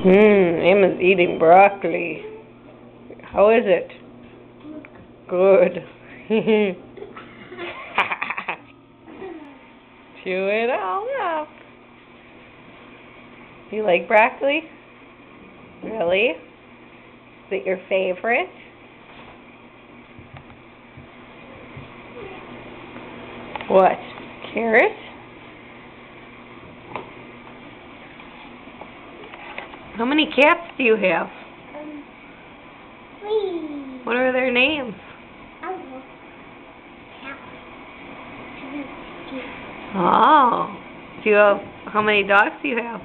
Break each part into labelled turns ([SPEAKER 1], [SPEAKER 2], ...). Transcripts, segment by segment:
[SPEAKER 1] Emma's eating broccoli. How is it? Good. Chew it all up. Do you like broccoli? Really? Is it your favorite? What? Carrot? How many cats do you have?
[SPEAKER 2] 3.
[SPEAKER 1] What are their names? Oh. Do you have, how many dogs do you have?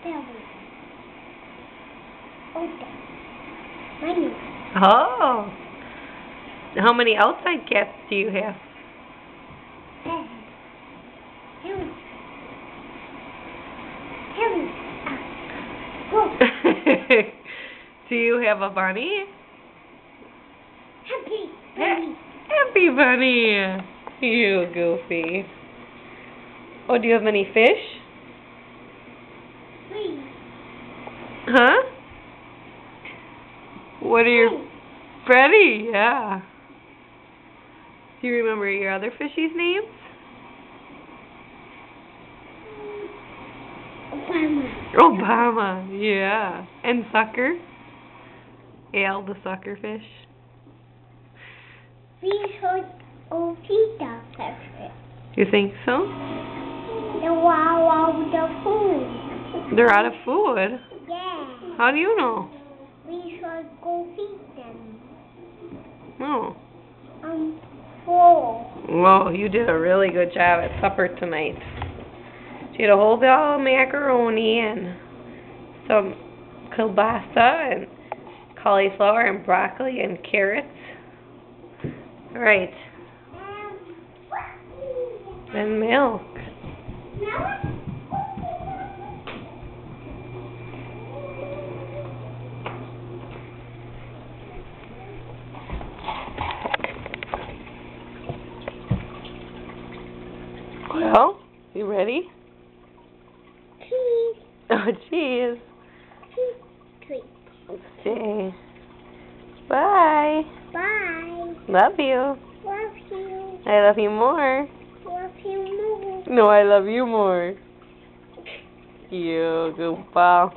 [SPEAKER 2] 7.
[SPEAKER 1] Oh. How many outside cats do you have?
[SPEAKER 2] 7.
[SPEAKER 1] Do you have a bunny?
[SPEAKER 2] Happy bunny.
[SPEAKER 1] Happy bunny. You goofy. Oh, do you have any fish?
[SPEAKER 2] 3.
[SPEAKER 1] Huh? What are your... Freddy, yeah. Do you remember your other fishies' names? Obama, yeah. And Sucker. Al the sucker fish.
[SPEAKER 2] We should go feed the fish.
[SPEAKER 1] You think so?
[SPEAKER 2] They're out of the food.
[SPEAKER 1] They're out of food?
[SPEAKER 2] Yeah.
[SPEAKER 1] How do you know?
[SPEAKER 2] We should go feed them.
[SPEAKER 1] Oh.
[SPEAKER 2] Full.
[SPEAKER 1] Whoa, you did a really good job at supper tonight. She had a whole bowl of macaroni and some kielbasa and cauliflower and broccoli and carrots. Right. And milk. Well, you ready?
[SPEAKER 2] Cheese.
[SPEAKER 1] Oh, cheese.
[SPEAKER 2] Treat.
[SPEAKER 1] Okay. Bye.
[SPEAKER 2] Bye.
[SPEAKER 1] Love you.
[SPEAKER 2] Love you.
[SPEAKER 1] I love you more.
[SPEAKER 2] Love you more.
[SPEAKER 1] No, I love you more. You goofball.